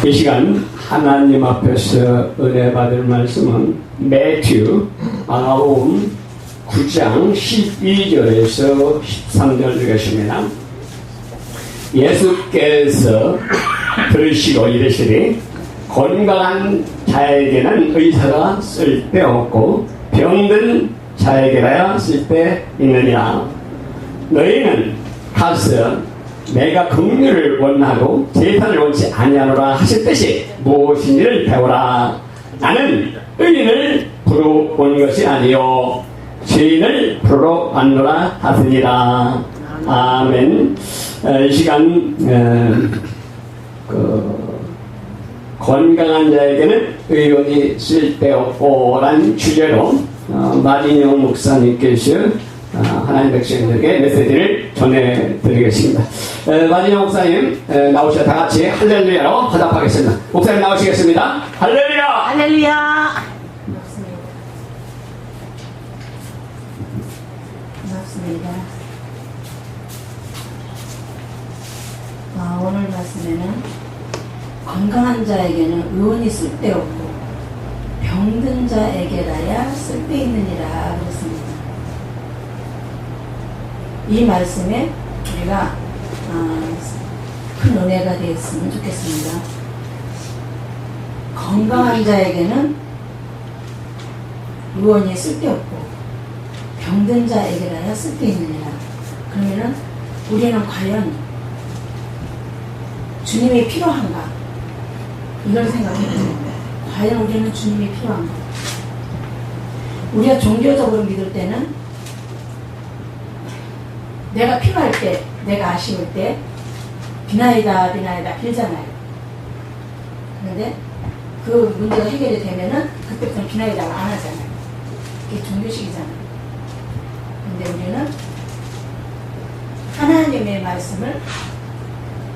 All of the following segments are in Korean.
이 시간 하나님 앞에서 은혜 받을 말씀은 매튜 마가복음 9장 12절에서 13절 되겠습니다. 예수께서 들으시고 이르시되 건강한 자에게는 의사가 쓸데없고 병든 자에게라야 쓸데있느니라. 너희는 가서 내가 긍휼을 원하고 재판을 원치 아니하노라 하셨듯이 무엇인지를 배우라. 나는 의인을 부르러 온 것이 아니요 죄인을 부르러 왔노라 하시니라. 아멘. 이 시간 건강한 자에게는 의원이 쓸데없고라는 주제로 마진용 목사님께서 하나님 백성들에게 메시지를 전해드리겠습니다. 마진용 목사님 나오셔서 다 같이 할렐루야로 화답하겠습니다. 목사님 나오시겠습니다. 할렐루야! 할렐루야! 반갑습니다. 오늘 말씀에는 건강한 자에게는 의원이 쓸데없고 병든 자에게라야 쓸데있느니라 그랬습니다. 이 말씀에 우리가 큰 은혜가 되었으면 좋겠습니다. 건강한 자에게는 의원이 쓸데없고 병든 자에게라야 쓸데있느니라. 그러면은 우리는 과연 주님이 필요한가? 이걸 생각해야 됩니다. 과연 우리는 주님이 필요한가? 우리가 종교적으로 믿을 때는 내가 필요할 때, 내가 아쉬울 때 비나이다 비나이다 빌잖아요. 그런데 그 문제가 해결이 되면은 그때부터는 비나이다를 안 하잖아요. 그게 종교식이잖아요. 근데 우리는 하나님의 말씀을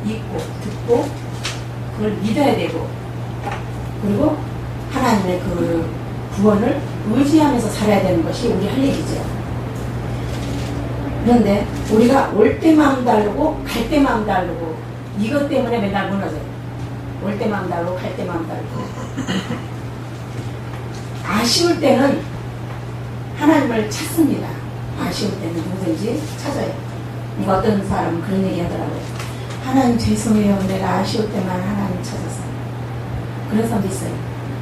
읽고 듣고 그걸 믿어야 되고, 그리고 하나님의 그 구원을 의지하면서 살아야 되는 것이 우리 할 일이죠. 그런데 우리가 올 때 마음 다르고 갈 때 마음 다르고 이것 때문에 맨날 무너져요. 올 때 마음 다르고 갈 때 마음 다르고. 아쉬울 때는 하나님을 찾습니다. 아쉬울 때는 누구든지 찾아요. 어떤 사람은 그런 얘기 하더라고요. 하나님 죄송해요. 내가 아쉬울 때만 하나님 찾아서. 그런 사람도 있어요.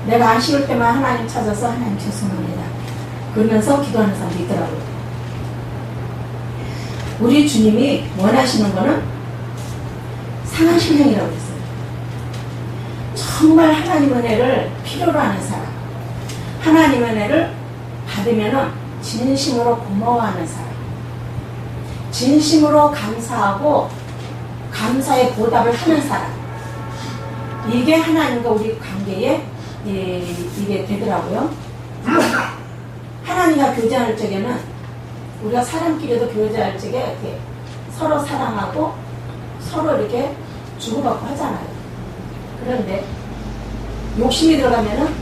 내가 아쉬울 때만 하나님 찾아서 하나님 죄송합니다. 그러면서 기도하는 사람도 있더라고요. 우리 주님이 원하시는 거는 상한 심령이라고 했어요. 정말 하나님 은혜를 필요로 하는 사람, 하나님 은혜를 받으면 진심으로 고마워하는 사람, 진심으로 감사하고 감사의 보답을 하는 사람, 이게 하나님과 우리 관계에 이게 되더라고요. 하나님과 교제할 적에는 우리가 사람끼리도 교제할 적에 이렇게 서로 사랑하고 서로 이렇게 주고받고 하잖아요. 그런데 욕심이 들어가면은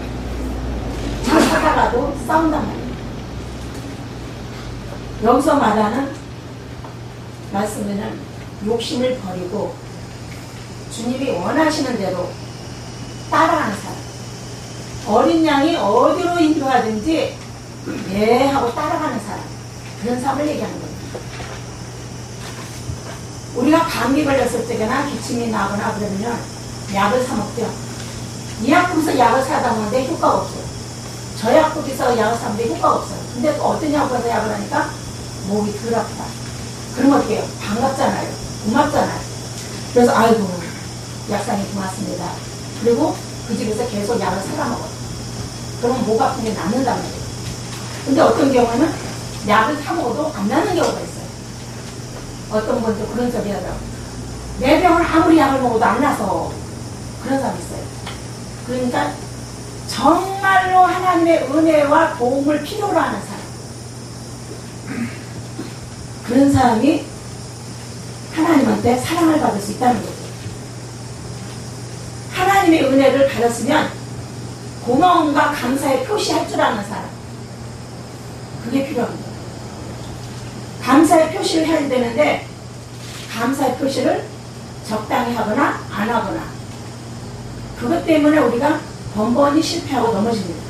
잘 하다가도 싸운단 말이에요. 여기서 말하는 말씀에는 욕심을 버리고 주님이 원하시는 대로 따라가는 사람, 어린 양이 어디로 인도하든지 예 하고 따라가는 사람, 그런 사람을 얘기하는 겁니다. 우리가 감기 걸렸을 때나 기침이 나거나 그러면 약을 사 먹죠. 이 약국에서 약을 사다 먹는데 효과가 없어요. 저 약국에서 약을 사 먹는데 효과가 없어요. 근데 또 어떤 약국에서 약을 하니까 목이 덜 아프다. 그러면 어떻게 해요? 반갑잖아요. 고맙잖아요. 그래서 아이고 약사님 고맙습니다. 그리고 그 집에서 계속 약을 사다 먹어요. 그러면 목 아픈 게 낫는단 말이에요. 근데 어떤 경우는 약을 사 먹어도 안 낫는 경우가 있어요. 어떤 분도 그런 소리 하더라고요. 내 병은 아무리 약을 먹어도 안 나서. 그런 사람이 있어요. 그러니까 정말로 하나님의 은혜와 도움을 필요로 하는 사람, 그런 사람이 하나님한테 사랑을 받을 수 있다는 거죠. 하나님의 은혜를 받았으면 고마움과 감사의 표시할 줄 아는 사람, 그게 필요합니다. 감사의 표시를 해야 되는데 감사의 표시를 적당히 하거나 안 하거나 그것 때문에 우리가 번번이 실패하고 넘어집니다.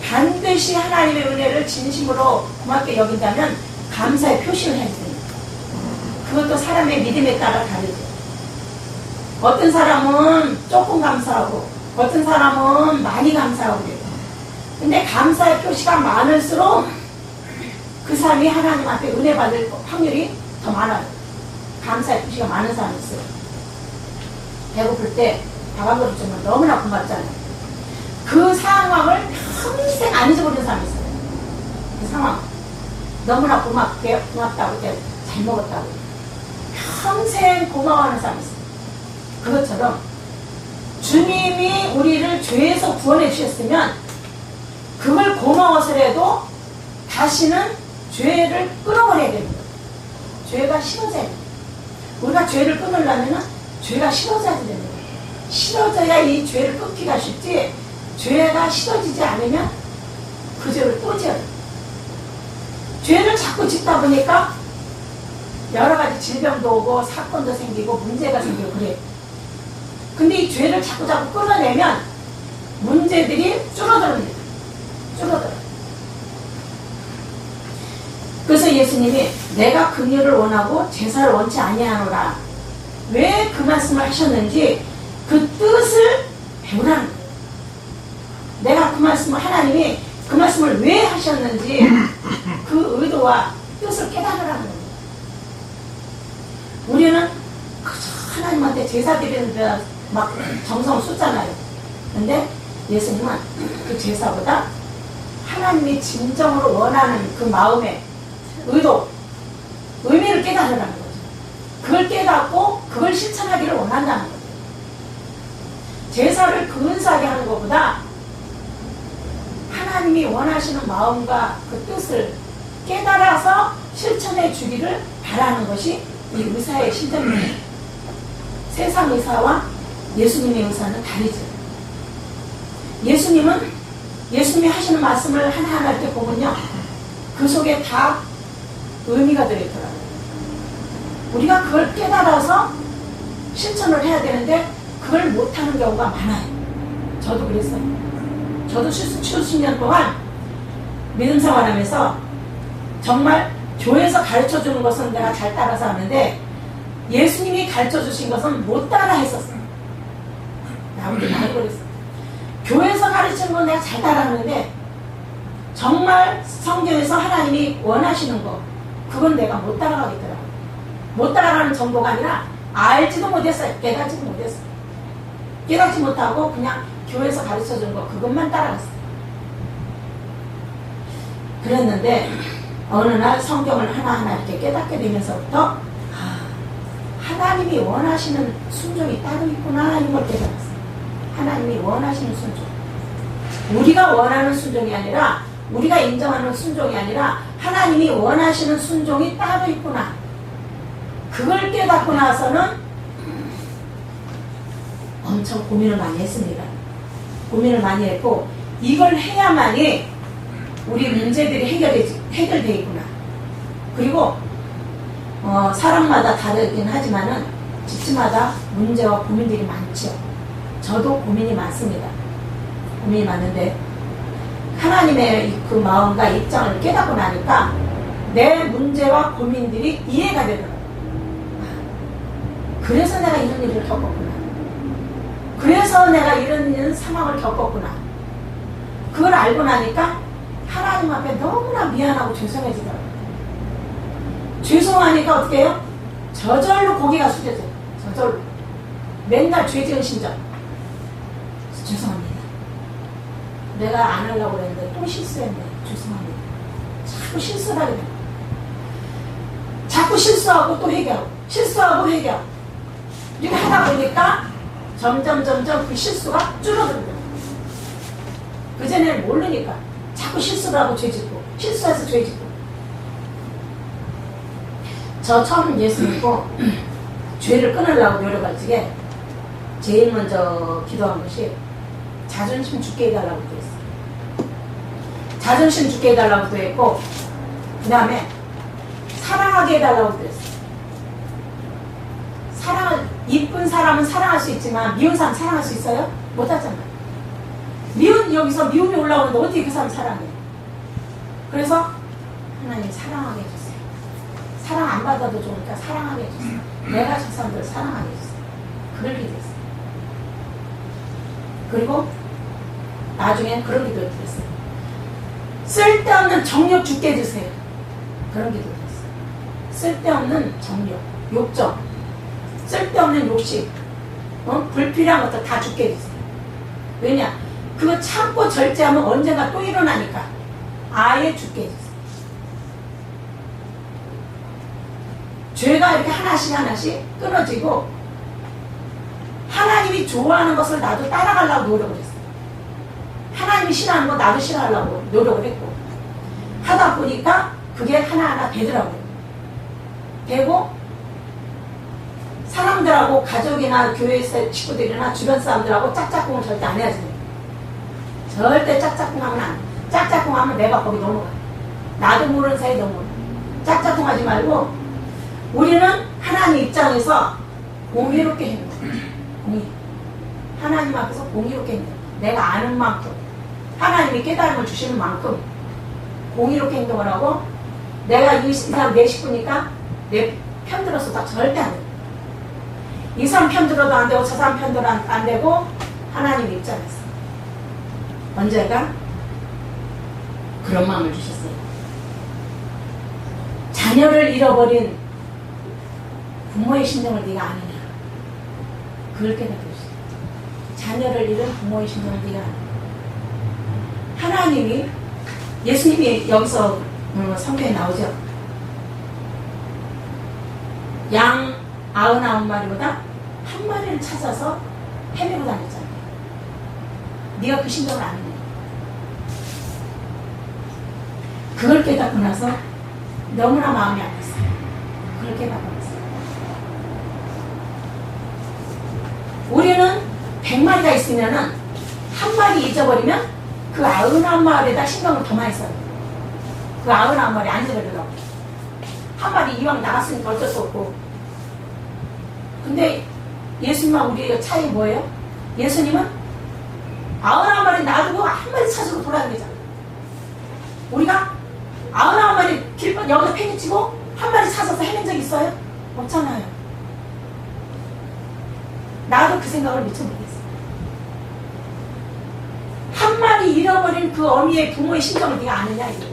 반드시 하나님의 은혜를 진심으로 고맙게 여긴다면 감사의 표시를 해야 됩니다. 그것도 사람의 믿음에 따라 다르죠. 어떤 사람은 조금 감사하고 어떤 사람은 많이 감사하고 그래요. 근데 감사의 표시가 많을수록 그 사람이 하나님 앞에 은혜 받을 확률이 더 많아요. 감사의 표시가 많은 사람일수록. 배고플 때 밥 한 그릇 주면 너무나 고맙잖아요. 그 상황을 평생 안 잊어버리는 사람이 있어요. 그 상황. 너무나 고맙다고 때 잘 먹었다고. 평생 고마워하는 사람이 있어요. 그것처럼 주님이 우리를 죄에서 구원해 주셨으면 그걸 고마워서라도 다시는 죄를 끊어버려야 됩니다. 죄가 싫어져야 됩니다. 우리가 죄를 끊으려면 죄가 싫어져야 됩니다. 싫어져야 이 죄를 끊기가 쉽지, 죄가 싫어지지 않으면 그 죄를 또 지어요. 죄를 자꾸 짓다 보니까 여러 가지 질병도 오고 사건도 생기고 문제가 생기고 그래요. 근데 이 죄를 자꾸 끊어내면 문제들이 줄어듭니다. 줄어들어요. 그래서 예수님이 내가 긍휼을 원하고 제사를 원치 아니하노라. 왜 그 말씀을 하셨는지 그 뜻을 배우라는 거예요. 내가 그 말씀을, 하나님이 그 말씀을 왜 하셨는지 그 의도와 뜻을 깨달으라는 겁니다. 우리는 하나님한테 제사 드리는 데 막 정성을 쏟잖아요. 근데 예수님은 그 제사보다 하나님이 진정으로 원하는 그 마음의 의도, 의미를 깨달으라는 거죠. 그걸 깨닫고 그걸 실천하기를 원한다는 거죠. 제사를 근사하게 하는 것보다 하나님이 원하시는 마음과 그 뜻을 깨달아서 실천해 주기를 바라는 것이 이 의사의 신정입니다. 세상 의사와 예수님의 의사는 다르죠. 예수님이 하시는 말씀을 하나하나 이렇게 보면요, 그 속에 다 의미가 들어있더라고요. 우리가 그걸 깨달아서 실천을 해야 되는데 그걸 못하는 경우가 많아요. 저도 그랬어요. 저도 수십 년 동안 믿음 생활하면서 정말 교회에서 가르쳐 주는 것은 내가 잘 따라서 하는데 예수님이 가르쳐 주신 것은 못 따라 했었어요. 아무튼 많이 그랬어요. 교회에서 가르치는 건 내가 잘 따라하는데 정말 성경에서 하나님이 원하시는 거, 그건 내가 못 따라가겠더라고요. 못 따라가는 정도가 아니라 알지도 못했어요. 깨닫지도 못했어요. 깨닫지 못하고 그냥 교회에서 가르쳐 준 거 그것만 따라갔어요. 그랬는데 어느 날 성경을 하나하나 이렇게 깨닫게 되면서부터 하나님이 원하시는 순종이 따로 있구나, 이걸 깨달았어요. 하나님이 원하시는 순종. 우리가 원하는 순종이 아니라, 우리가 인정하는 순종이 아니라 하나님이 원하시는 순종이 따로 있구나. 그걸 깨닫고 나서는 엄청 고민을 많이 했습니다. 고민을 많이 했고 이걸 해야만이 우리 문제들이 해결되어 있구나. 그리고 사람마다 다르긴 하지만은 집집마다 문제와 고민들이 많죠. 저도 고민이 많습니다. 고민이 많은데 하나님의 그 마음과 입장을 깨닫고 나니까 내 문제와 고민들이 이해가 되더라고요. 그래서 내가 이런 일을 겪었구나. 그래서 내가 이런 상황을 겪었구나. 그걸 알고 나니까 하나님 앞에 너무나 미안하고 죄송해지더라고요. 죄송하니까 어떻게 해요? 저절로 고개가 숙여져요. 저절로. 맨날 죄 지은 심정. 죄송합니다. 내가 안 하려고 그랬는데 또 실수했네. 죄송합니다. 자꾸 실수를 하게 돼요. 자꾸 실수하고 또 회개하고 실수하고 회개하고 이렇게 하다 보니까 점점 그 실수가 줄어듭니다. 그전에는 모르니까 자꾸 실수를 하고 죄 짓고 실수해서 죄 짓고. 저 처음 예수 믿고 죄를 끊으려고 노력할 적에 제일 먼저 기도한 것이 자존심 죽게 해달라고 기도했어요. 자존심 죽게 해달라고 기도했고 그 다음에 사랑하게 해달라고 기도했어요. 이쁜 사람은 사랑할 수 있지만 미운 사람 사랑할 수 있어요? 못하잖아요. 여기서 미움이 올라오는데 어떻게 그 사람 사랑해? 그래서 하나님 사랑하게 해주세요. 사랑 안 받아도 좋으니까 사랑하게 해주세요. 내가 저 사람들을 사랑하게 해주세요. 그럴 기도했어요. 그리고 나중엔 그런 기도를 드렸어요. 쓸데없는 정욕 죽게 해주세요. 그런 기도를 드렸어요. 쓸데없는 정욕, 욕정, 쓸데없는 욕심, 불필요한 것들 다 죽게 해주세요. 왜냐? 그거 참고 절제하면 언젠가 또 일어나니까 아예 죽게 해주세요. 죄가 이렇게 하나씩 끊어지고 하나님이 좋아하는 것을 나도 따라가려고 노력을 했어요. 하나님이 싫어하는 거 나도 싫어하려고 노력을 했고 하다 보니까 그게 하나하나 되더라고요. 되고 사람들하고 가족이나 교회 식구들이나 주변 사람들하고 짝짝꿍을 절대 안 해야지. 절대 짝짝꿍하면 안 돼. 짝짝꿍하면 내가 거기 넘어가. 나도 모르는 사이에 넘어가. 짝짝꿍하지 말고 우리는 하나님 입장에서 공의롭게 행동. 공의. 하나님 앞에서 공의롭게 행동. 내가 아는 만큼 하나님이 깨달음을 주시는 만큼 공의롭게 행동을 하고 내가 이 사람 내 식구니까 내 편들어서 다 절대 안 돼. 이 사람 편들어도 안 되고 저 사람 편들어도 안 되고 하나님 입장에서 언제가 그런 마음을 주셨어요. 자녀를 잃어버린 부모의 심정을 네가 아느냐. 그걸 깨닫으시죠. 자녀를 잃은 부모의 심정을 네가 아느냐. 하나님이 예수님이 여기서 성경에 나오죠. 양 99마리보다 한 마리를 찾아서 헤매고 다녔잖아요. 네가 그 심정을 아느냐. 그걸 깨닫고 나서 너무나 마음이 아팠어요. 그걸 깨닫고 나서 우리는 100마리가 있으면은 한 마리 잊어버리면 그 99마리에다 신경을 더 많이 써요. 그 99마리 안 잊어버리려고. 한 마리 이왕 나갔으니까 어쩔 수 없고. 근데 예수님과 우리의 차이 뭐예요? 예수님은 99마리 놔두고 한 마리 찾으러 돌아다니잖아요. 우리가 99마리 길번 여기서 팽이치고 한 마리 찾아서 헤맨 적 있어요? 없잖아요. 나도 그 생각을 미처 못했어요. 한 마리 잃어버린 그 어미의 부모의 심정을 네가 아느냐 이거.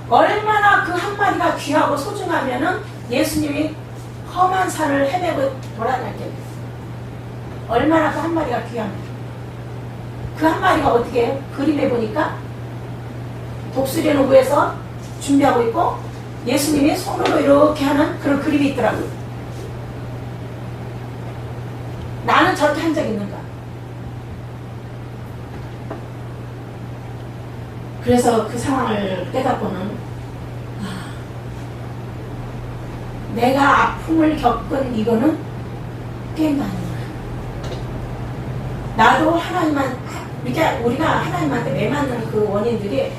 얼마나 그 한 마리가 귀하고 소중하면은 예수님이 험한 산을 헤매고 돌아다녔겠어요. 얼마나 그 한 마리가 귀합니까? 그 한 마리가 어떻게 해요? 그림에 보니까 독수리는 위에서 준비하고 있고 예수님이 손으로 이렇게 하는 그런 그림이 있더라고요. 나는 저렇게 한 적 있는가? 그래서 그 상황을 깨닫고는 내가 아픔을 겪은 이거는 게임도 아니구나. 나도 하나님만 그러니까 우리가 하나님한테 매 맞는 그 원인들이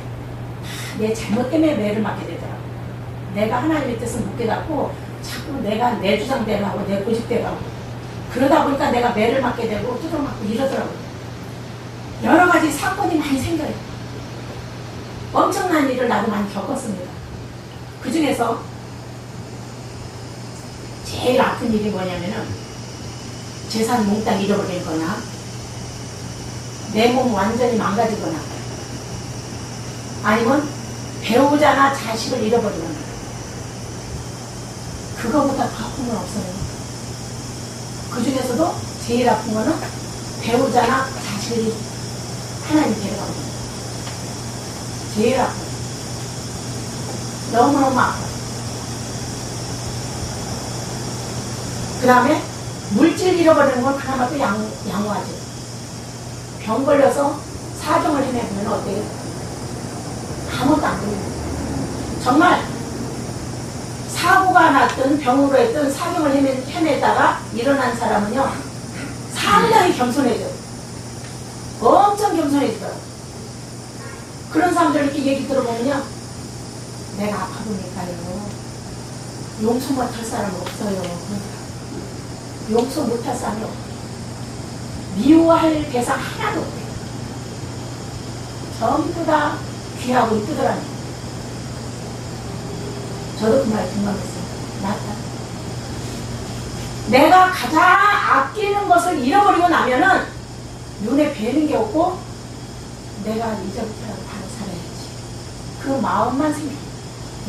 내 잘못 때문에 매를 맞게 되더라고. 내가 하나님의 뜻을 못 깨닫고 자꾸 내가 내 주장대로 하고 내 고집대로 하고 그러다 보니까 내가 매를 맞게 되고 뜯어맞고 이러더라고요. 여러 가지 사건이 많이 생겨요. 엄청난 일을 나도 많이 겪었습니다. 그 중에서 제일 아픈 일이 뭐냐면은 재산 몽땅 잃어버린 거나 내 몸 완전히 망가지거나 아니면 배우자나 자식을 잃어버리거나 그거보다 더 아픈 건 없어요. 그 중에서도 제일 아픈 거는 배우자나 자식을 하나님 데려가거든요. 제일 아파요. 너무너무 아파요. 그 다음에 물질 잃어버리는 건 그나마 또 양호하죠. 병 걸려서 사정을 헤매보면 어때요? 아무것도 안 돼요. 정말 사고가 났든 병으로 했든 사정을 헤매다가 일어난 사람은요 상당히 겸손해져요. 엄청 겸손해지더라고요. 그런 사람들 이렇게 얘기 들어보면요 내가 아파 보니까요 용서 못할 사람 없어요. 용서 못할 사람이 없어요. 미워할 대상 하나도 없대요. 전부 다 귀하고 이쁘더라니. 저도 그 말 공감했어요. 맞다. 내가 가장 아끼는 것을 잃어버리고 나면은 눈에 뵈는 게 없고 내가 이제부터라도 바로 살아야지. 그 마음만 생겨.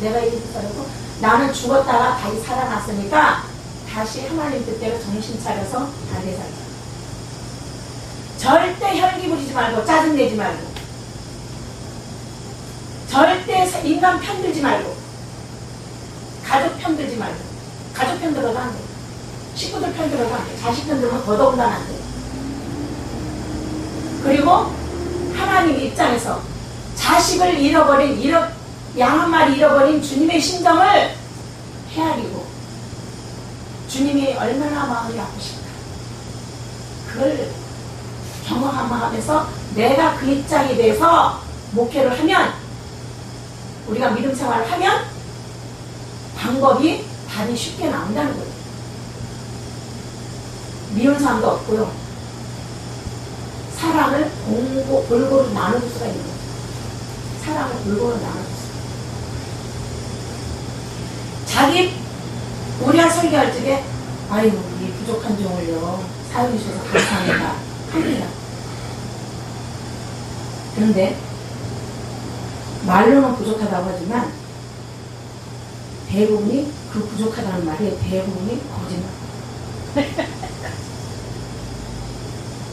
내가 이제부터라도 나는 죽었다가 다시 살아났으니까 다시 하나님 뜻대로 정신 차려서 달리 살자. 절대 혈기 부리지 말고 짜증내지 말고 절대 인간 편들지 말고 가족 편들지 말고 가족 편들어도 안 돼. 식구들 편들어도 안 돼. 자식 편들면 더더군다나 안 돼. 그리고 하나님 입장에서 자식을 잃어버린 양 한 마리 잃어버린 주님의 심정을 헤아리고 주님이 얼마나 마음이 아프실까 그걸 경험하면서 내가 그 입장에 대해서 목회를 하면 우리가 믿음 생활을 하면 방법이 답이 쉽게 나온다는 거예요. 미운 사람도 없고요. 사랑을 골고루 나눌 수가 있는 거예요. 사랑을 골고루 나눌 수. 자기 우리가 설교할 적에 아유 이 부족한 종을요 사용해 주셔서 감사합니다 합니다. 그런데 말로는 부족하다고 하지만 대부분이 그 부족하다는 말이 대부분이 거짓말.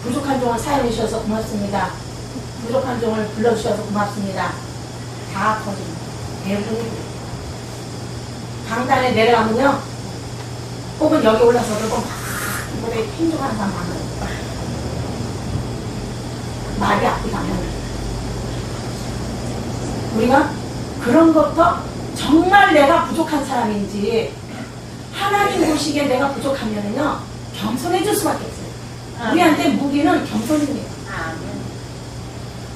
부족한 종을 사용해 주셔서 고맙습니다. 부족한 종을 불러주셔서 고맙습니다. 다 거짓말. 대부분이 그래요. 강단에 내려가면요 혹은 여기 올라서도 막 이번에 행동하는 사람 많아요. 말이 앞이 가면 우리가 그런 것도 정말 내가 부족한 사람인지 하나님 보시기에 내가 부족하면은요 겸손해질 수밖에 없어요. 우리한테 무기는 겸손입니다.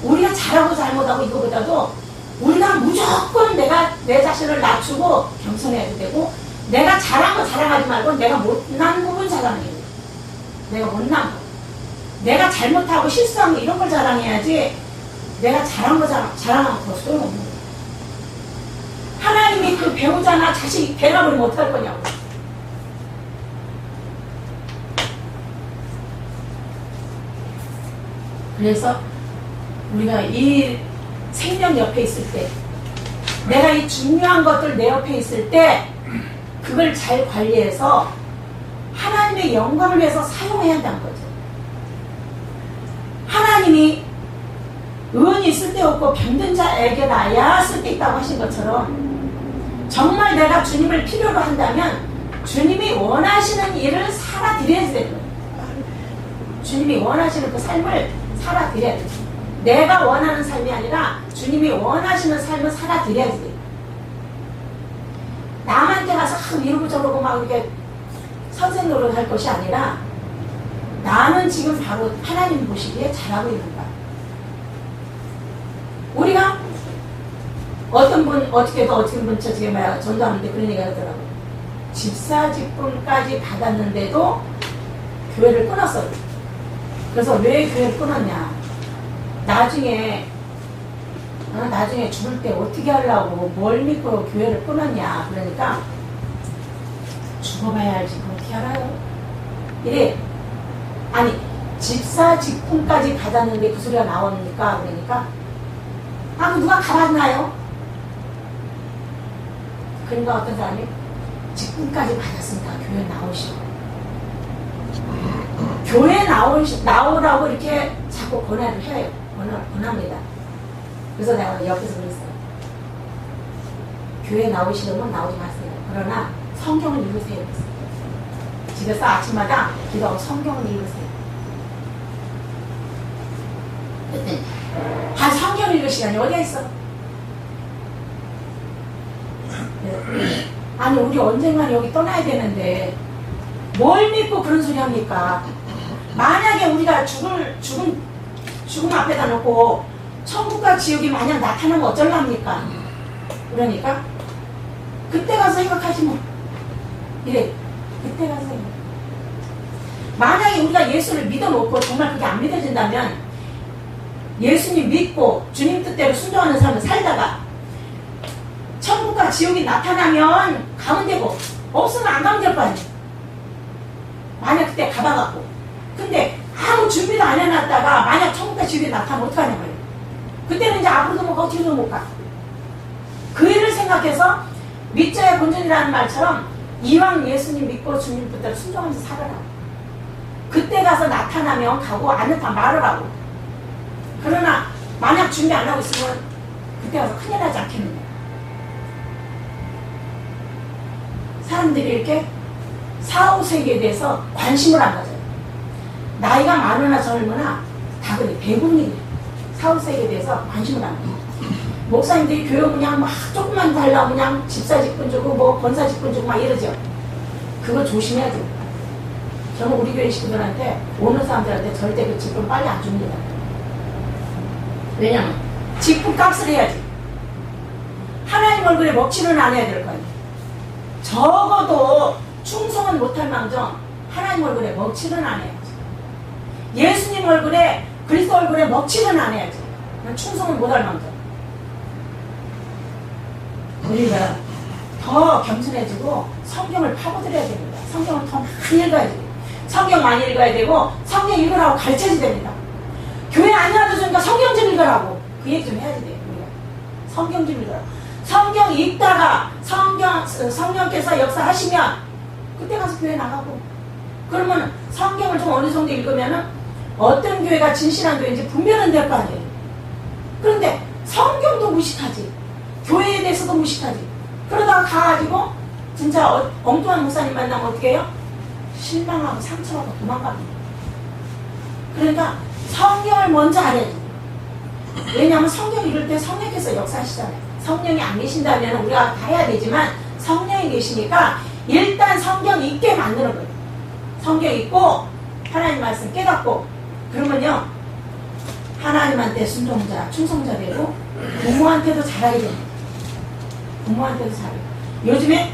우리가 잘하고 잘못하고 이거보다도 우리가 무조건 내 자신을 낮추고 겸손해야 되고 내가 잘한 거 자랑하지 말고 내가 못난 부분 자랑해야 돼. 내가 못난 거. 내가 잘못하고 실수한 거 이런 걸 자랑해야지 내가 잘한 거 자랑하고 그럴 수는 없는 거야. 하나님이 그 배우자나 자식 배가버리면 어떡할 거냐고. 그래서 우리가 이 생명 옆에 있을 때 내가 이 중요한 것들 내 옆에 있을 때 그걸 잘 관리해서 하나님의 영광을 위해서 사용해야 한다는 거죠. 하나님이 의원이 쓸데없고 병든 자에게 나야 쓸데있다고 하신 것처럼 정말 내가 주님을 필요로 한다면 주님이 원하시는 일을 살아드려야 되는 거예요. 주님이 원하시는 그 삶을 살아드려야 돼요. 내가 원하는 삶이 아니라 주님이 원하시는 삶을 살아드려야 돼요. 남한테 가서 이러고 저러고 막 이렇게 선생 노릇 할 것이 아니라 나는 지금 바로 하나님 보시기에 잘하고 있는 거야. 우리가 어떤 분 어떻게 저렇게 막 전도하는데 그런 얘기 하더라고. 집사직분까지 받았는데도 교회를 끊었어요. 그래서 왜 교회를 끊었냐? 나중에 죽을 때 어떻게 하려고 뭘 믿고 교회를 끊었냐? 그러니까 죽어봐야 알지 그럼 어떻게 알아요? 이래. 아니 집사 직분까지 받았는데 그 소리가 나옵니까? 그러니까 그럼 누가 가봤나요? 그러니까 어떤 사람이 직분까지 받았습니다. 교회 나오시고 교회 나오라고 이렇게 자꾸 권한을 해요. 권합니다. 그래서 내가 옆에서 그랬어요. 교회 나오시려면 나오지 마세요. 그러나 성경을 읽으세요. 집에서 아침마다 기도하고 성경을 읽으세요. 그랬더니 성경을 읽을 시간이 어디에 있어? 아니 우리 언젠간 여기 떠나야 되는데 뭘 믿고 그런 소리 합니까? 만약에 우리가 죽음 앞에다 놓고 천국과 지옥이 만약 나타나면 어쩔랍니까? 그러니까 그때 가서 생각하지 뭐. 이래. 그때 가서 만약에 우리가 예수를 믿어놓고 정말 그게 안 믿어진다면 예수님 믿고 주님 뜻대로 순종하는 삶을 살다가 천국과 지옥이 나타나면 가면 되고 없으면 안 가면 될 거 아니에요. 만약 그때 가봐갖고 근데 아무 준비도 안 해놨다가 만약 천국과 지옥이 나타나면 어떡하냐 말이에요. 그때는 이제 앞으로도 못 가고 뒤로도 못 가. 그 일을 생각해서 믿자의 본전이라는 말처럼 이왕 예수님 믿고 주님 뜻대로 순종하면서 살아라. 그때 가서 나타나면 가고 안 나타나면 말을 하고. 그러나 만약 준비 안 하고 있으면 그때 가서 큰일 나지 않겠느냐. 사람들이 이렇게 4, 5세기에 대해서 관심을 안 가져요. 나이가 많으나 젊으나 다 그래. 대부분이 4, 5세기에 대해서 관심을 안 가져요. 목사님들이 교회 그냥 막 조금만 달라고 그냥 집사 직분 주고 뭐 권사 직분 주고 막 이러죠. 그거 조심해야 돼요. 저는 우리 교회 식구들한테 오는 사람들한테 절대 그 직분 빨리 안 줍니다. 왜냐면 직분 값을 해야지. 하나님 얼굴에 먹칠은 안 해야 될 거 아니에요. 적어도 충성은 못할 망정 하나님 얼굴에 먹칠은 안 해야지. 예수님 얼굴에 그리스도 얼굴에 먹칠은 안 해야지. 충성은 못할 망정. 우리가 더 겸손해지고 성경을 파고들여야 됩니다. 성경을 더 많이 읽어야 돼요. 성경 많이 읽어야 되고 성경 읽으라고 가르쳐야 됩니다. 교회 안 나와주니까 성경 좀 읽으라고 그 얘기 좀 해야 돼요. 우리가 성경 좀 읽으라고. 성경 읽다가 성령께서 역사하시면 그때 가서 교회 나가고 그러면 성경을 좀 어느 정도 읽으면은 어떤 교회가 진실한 교회인지 분별은 될 거 아니에요. 그런데 성경도 무식하지 교회에 대해서도 무식하지. 그러다가 가가지고 진짜 엉뚱한 목사님 만나면 어떻게 해요? 실망하고 상처하고 도망갑니다. 그러니까 성경을 먼저 알아야 돼요. 왜냐하면 성경 읽을 때 성령께서 역사하시잖아요. 성령이 안 계신다면 우리가 다 해야 되지만 성령이 계시니까 일단 성경 읽게 만드는 거예요. 성경 읽고 하나님 말씀 깨닫고 그러면요 하나님한테 순종자, 충성자 되고 부모한테도 잘하게 됩니다. 부모한테도 잘해요. 요즘에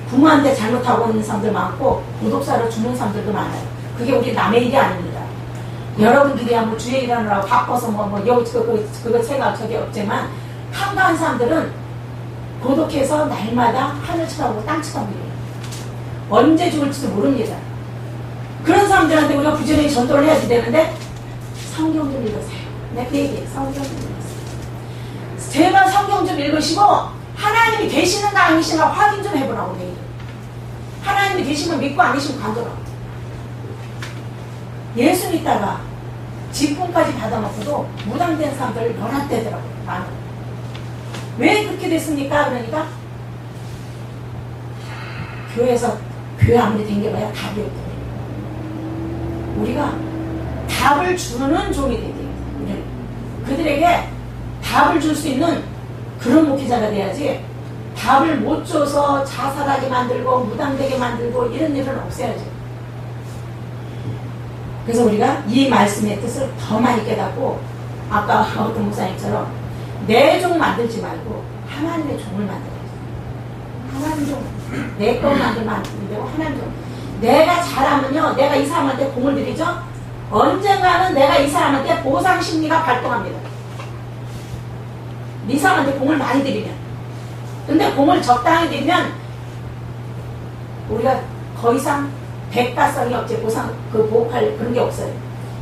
부모한테 잘못하고 있는 사람들 많고 구독사를 주는 사람들도 많아요. 그게 우리 남의 일이 아닙니다. 여러분들이 뭐 주의 일하느라고 바빠서 그거 생각 저게 없지만 한가한 사람들은 고독해서 날마다 하늘 쳐다보고 땅 쳐다보고 언제 죽을지도 모릅니다. 그런 사람들한테 우리가 부지런히 전도를 해야지 되는데 성경 좀 읽으세요. 내가 그 얘기해. 성경 좀 읽으세요. 제발 성경 좀 읽으시고 하나님이 계시는가 아니신가 확인 좀 해보라고 내 얘기. 하나님이 계시면 믿고 안 계시면 관둬라. 예수 믿다가 직분까지 받아놓고도 무당된 사람들 연합되더라고요. 많은. 왜 그렇게 됐습니까? 그러니까 교회에서 교회 아무리 댕겨봐야 답이 없더라고요. 우리가 답을 주는 종이 되게 우리는 그들에게 답을 줄 수 있는 그런 목회자가 돼야지 답을 못 줘서 자살하게 만들고 무당되게 만들고 이런 일은 없애야죠. 그래서 우리가 이 말씀의 뜻을 더 많이 깨닫고 아까 어떤 목사님처럼 내 종 만들지 말고 하나님의 종을 만들어야죠. 하나님 종, 내 거 만들면 안 되고 하나님 종. 내가 잘하면요 내가 이 사람한테 공을 들이죠. 언젠가는 내가 이 사람한테 보상 심리가 발동합니다. 이 사람한테 공을 많이 들이면. 근데 공을 적당히 들이면 우리가 더 이상 대가성이 없지 보호할 그런 게 없어요.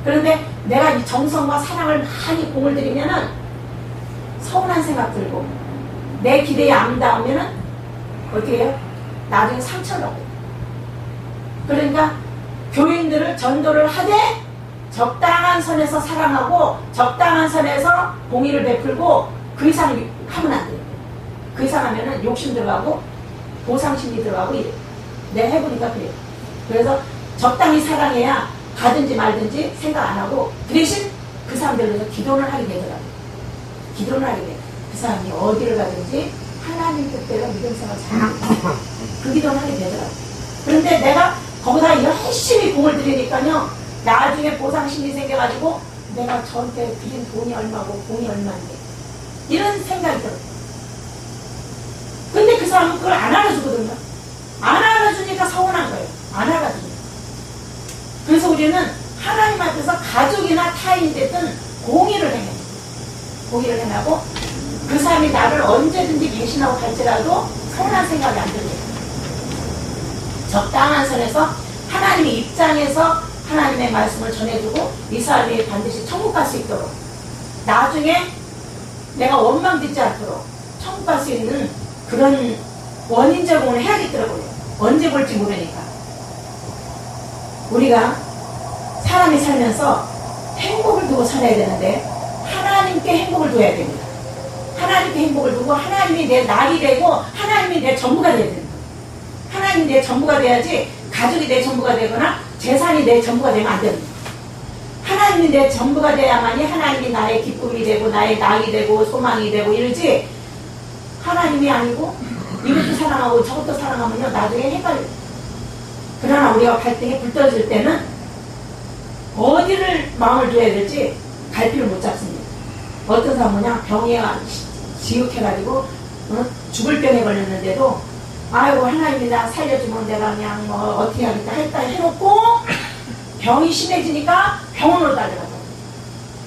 그런데 내가 이 정성과 사랑을 많이 공을 들이면은 서운한 생각 들고 내 기대에 안 닿으면은 어떻게 해요? 나중에 상처를 얻어요. 그러니까 교인들을 전도를 하되 적당한 선에서 사랑하고 적당한 선에서 공의를 베풀고 그 이상 하면 안 돼요. 그 이상 하면은 욕심 들어가고 보상심리 들어가고 이래요. 내가 해보니까 그래요. 그래서 적당히 사랑해야 가든지 말든지 생각 안 하고 그 대신 그 사람들을 위해서 기도를 하게 되더라고요. 기도를 하게 돼요. 그 사람이 어디를 가든지 하나님 뜻대로 믿음 생활 잘하고 그 기도를 하게 되더라고요. 그런데 내가 거기다 열심히 공을 들이니까요 나중에 보상심리 생겨가지고 내가 저한테 드린 돈이 얼마고 공이 얼마인데 이런 생각이 들어요. 근데 그 사람은 그걸 안 알아주거든요. 안 알아주니까 없으니까 서운한 거예요. 안 하거든요. 그래서 우리는 하나님 앞에서 가족이나 타인이 됐든 공의를 행해요. 공의를 행하고 그 사람이 나를 언제든지 배신하고 갈지라도 서운한 생각이 안 들어요. 적당한 선에서 하나님의 입장에서 하나님의 말씀을 전해주고 이 사람이 반드시 천국 갈 수 있도록 나중에 내가 원망되지 않도록 천국 갈 수 있는 그런 원인 제공을 해야겠더라고요. 언제 볼지 모르니까. 우리가 사람이 살면서 행복을 두고 살아야 되는데 하나님께 행복을 둬야 됩니다. 하나님께 행복을 두고 하나님이 내 낙이 되고 하나님이 내 전부가 돼야 됩니다. 하나님이 내 전부가 돼야지 가족이 내 전부가 되거나 재산이 내 전부가 되면 안 됩니다. 하나님이 내 전부가 돼야만이 하나님이 나의 기쁨이 되고 나의 낙이 되고 소망이 되고 이러지 하나님이 아니고 이것도 사랑하고 저것도 사랑하면요 나중에 헷갈려요. 그러나 우리가 갈등이 불떠질 때는 어디를 마음을 둬야 될지 갈피를 못 잡습니다. 어떤 사람은 그냥 병에 지옥해가지고 죽을 병에 걸렸는데도 아이고 하나님이 나 살려주면 내가 그냥 뭐 어떻게 하겠다 했다 해놓고 병이 심해지니까 병원으로 달려가죠.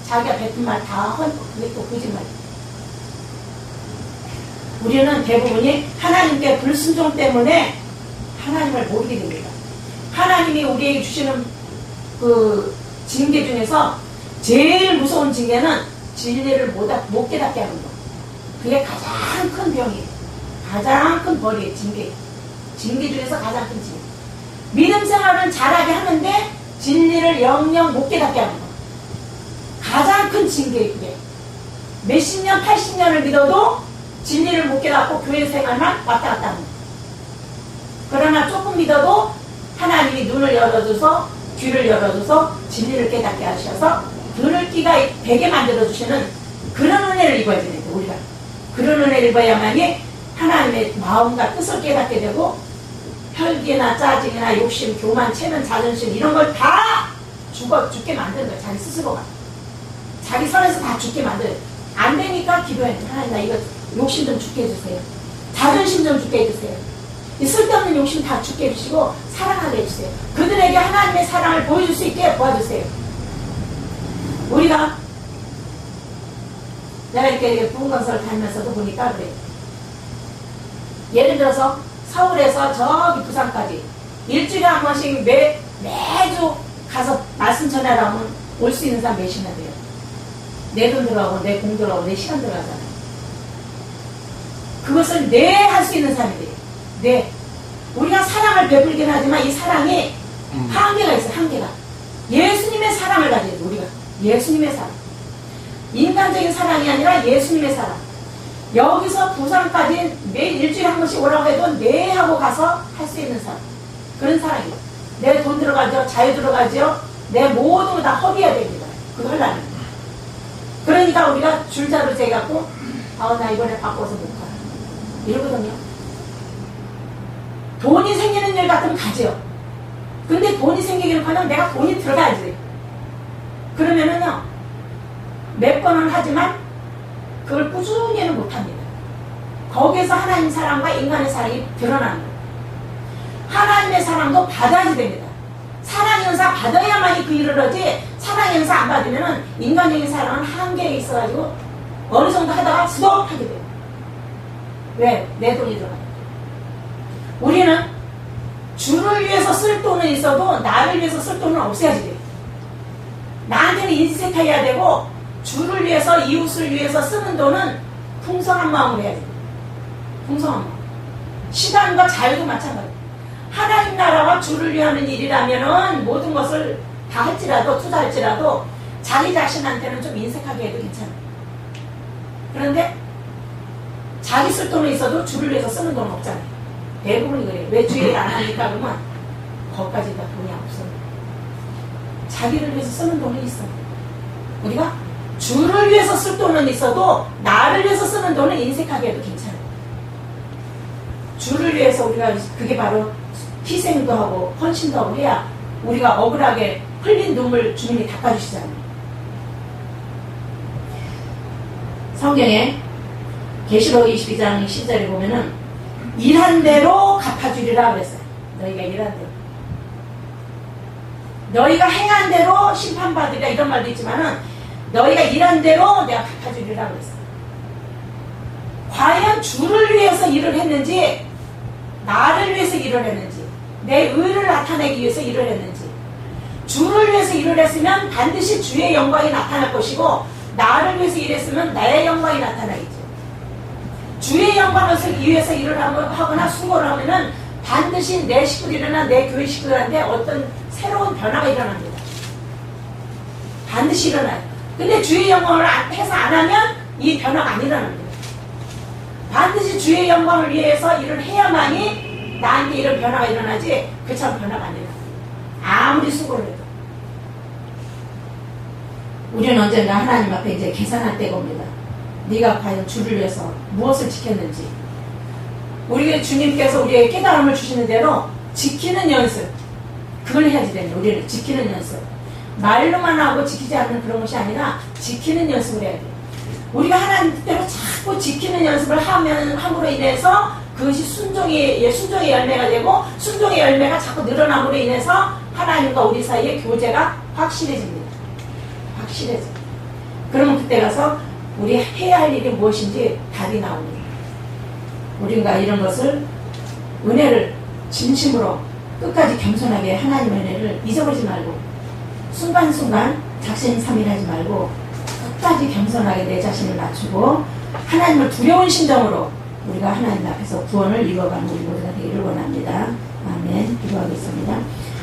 자기가 뱉은 말 다 그게 또 거짓말. 우리는 대부분이 하나님께 불순종 때문에 하나님을 모르게 됩니다. 하나님이 우리에게 주시는 그 징계 중에서 제일 무서운 징계는 진리를 못 깨닫게 하는 거. 그게 가장 큰 병이에요. 가장 큰 벌이에요. 징계. 징계 중에서 가장 큰 징계. 믿음 생활은 잘하게 하는데 진리를 영영 못 깨닫게 하는 거. 가장 큰 징계예요. 그게. 몇십 년, 80년을 믿어도 진리를 못 깨닫고 교회 생활만 왔다 갔다 하는 거. 그러나 조금 믿어도 하나님이 눈을 열어줘서 귀를 열어줘서 진리를 깨닫게 하셔서 들을 귀가 되게 만들어주시는 그런 은혜를 입어야 됩니다. 우리가. 그런 은혜를 입어야만이 하나님의 마음과 뜻을 깨닫게 되고 혈기나 짜증이나 욕심, 교만, 체면, 자존심 이런 걸 다 죽게 만드는 거예요. 자기 스스로가. 자기 선에서 다 죽게 만들어요. 안 되니까 기도해요. 하나님 나 이거 욕심 좀 죽게 해주세요. 자존심 좀 죽게 해주세요. 이 쓸데없는 욕심 다 죽게 해주시고 사랑하게 해주세요. 그들에게 하나님의 사랑을 보여줄 수 있게 도와주세요. 우리가 내가 이렇게 부흥건설을 다니면서도 보니까 그래요. 예를 들어서 서울에서 저기 부산까지 일주일에 한 번씩 매주 가서 말씀 전하라면 올 수 있는 사람 몇이나 돼요. 내 돈 들어가고 내 공 들어가고 내 시간 들어가잖아요. 그것을 내 할 수 있는 사람이 돼요. 네. 우리가 사랑을 베풀긴 하지만 이 사랑이 한계가 있어요. 한계가. 예수님의 사랑을 가져야 돼요. 우리가. 예수님의 사랑. 인간적인 사랑이 아니라 예수님의 사랑. 여기서 부산까지 매일 일주일에 한 번씩 오라고 해도 네 하고 가서 할 수 있는 사람. 그런 사랑이에요. 내 돈 들어가죠. 자유 들어가죠. 내 모든 거 다 허비해야 됩니다. 그거 하려면. 그러니까 우리가 줄자로 재갖고 나 이번에 바꿔서 못 가. 이러거든요. 돈이 생기는 일 같으면 가죠. 근데 돈이 생기기를 하면 내가 돈이 들어가야지. 그러면은요, 몇 번은 하지만 그걸 꾸준히는 못합니다. 거기에서 하나님 사랑과 인간의 사랑이 드러나는 거예요. 하나님의 사랑도 받아야 됩니다. 사랑 연사 받아야만이 그 일을 하지, 사랑 연사 안 받으면은 인간적인 사랑은 한계에 있어가지고 어느 정도 하다가 수덕하게 돼요. 왜? 내 돈이 들어가요. 우리는 주를 위해서 쓸 돈은 있어도 나를 위해서 쓸 돈은 없애야지 돼요. 나한테는 인색해야 되고 주를 위해서 이웃을 위해서 쓰는 돈은 풍성한 마음으로 해야 돼요. 풍성한 마음. 시간과 자유도 마찬가지예요. 하나님 나라와 주를 위하는 일이라면은 모든 것을 다 할지라도 투자할지라도 자기 자신한테는 좀 인색하게 해도 괜찮아요. 그런데 자기 쓸 돈은 있어도 주를 위해서 쓰는 돈은 없잖아요. 대부분이 그래요. 왜 주의를 안 하니까 그러면 거기까지 다 돈이 없어요. 자기를 위해서 쓰는 돈은 있어요. 우리가 주를 위해서 쓸 돈은 있어도 나를 위해서 쓰는 돈은 인색하게 해도 괜찮아요. 주를 위해서 우리가 그게 바로 희생도 하고 헌신도 하고 해야 우리가 억울하게 흘린 눈물 주님이 닦아주시잖아요. 성경에 계시록 22장 10절에 보면은 일한 대로 갚아주리라 그랬어요. 너희가 일한 대로. 너희가 행한 대로 심판받으리라 이런 말도 있지만은 너희가 일한 대로 내가 갚아주리라 그랬어. 과연 주를 위해서 일을 했는지 나를 위해서 일을 했는지 내 의를 나타내기 위해서 일을 했는지 주를 위해서 일을 했으면 반드시 주의 영광이 나타날 것이고 나를 위해서 일했으면 나의 영광이 나타나겠죠. 주의 영광을 위해서 일을 하거나 수고를 하면은 반드시 내 식구들이나 내 교회 식구들한테 어떤 새로운 변화가 일어납니다. 반드시 일어나요. 근데 주의 영광을 해서 안 하면 이 변화가 안 일어납니다. 반드시 주의 영광을 위해서 일을 해야만이 나한테 이런 변화가 일어나지 그처럼 변화가 안 일어납니다. 아무리 수고를 해도. 우리는 언젠가 하나님 앞에 이제 계산할 때가 옵니다. 네가 과연 주를 위해서 무엇을 지켰는지. 우리 주님께서 우리에게 깨달음을 주시는 대로 지키는 연습. 그걸 해야지 되네. 우리는 지키는 연습. 말로만 하고 지키지 않는 그런 것이 아니라 지키는 연습을 해야 돼요. 우리가 하나님 뜻대로 자꾸 지키는 연습을 함으로 인해서 그것이 순종의 열매가 되고 순종의 열매가 자꾸 늘어남으로 인해서 하나님과 우리 사이의 교제가 확실해집니다. 확실해져. 그러면 그때 가서 우리 해야 할 일이 무엇인지 답이 나옵니다. 우리가 이런 것을 은혜를 진심으로 끝까지 겸손하게 하나님의 은혜를 잊어버리지 말고 순간순간 작심삼일하지 말고 끝까지 겸손하게 내 자신을 낮추고 하나님을 두려운 심정으로 우리가 하나님 앞에서 구원을 이루어가는 우리 모두가 되기를 원합니다. 아멘. 기도하겠습니다.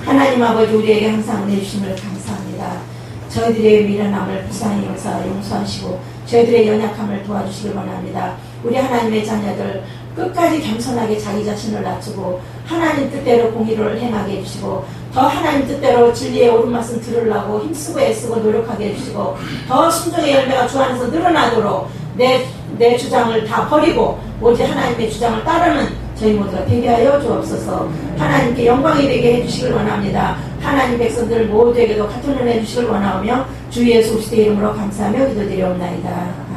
하나님 아버지 우리에게 항상 은혜 주심을 감사합니다. 저희들의 미련함을 불쌍히 용서하시고 저희들의 연약함을 도와주시길 원합니다. 우리 하나님의 자녀들 끝까지 겸손하게 자기 자신을 낮추고 하나님 뜻대로 공의를 행하게 해주시고 더 하나님 뜻대로 진리의 옳은 말씀 들으려고 힘쓰고 애쓰고 노력하게 해주시고 더 순종의 열매가 주 안에서 늘어나도록 내 주장을 다 버리고 오직 하나님의 주장을 따르는 저희 모두가 되게 하여 주옵소서. 하나님께 영광이 되게 해주시길 원합니다. 하나님 백성들 모두에게도 같은 은혜 해주시길 원하오며 주 예수 그리스도의 이름으로 감사하며 기도드리옵나이다.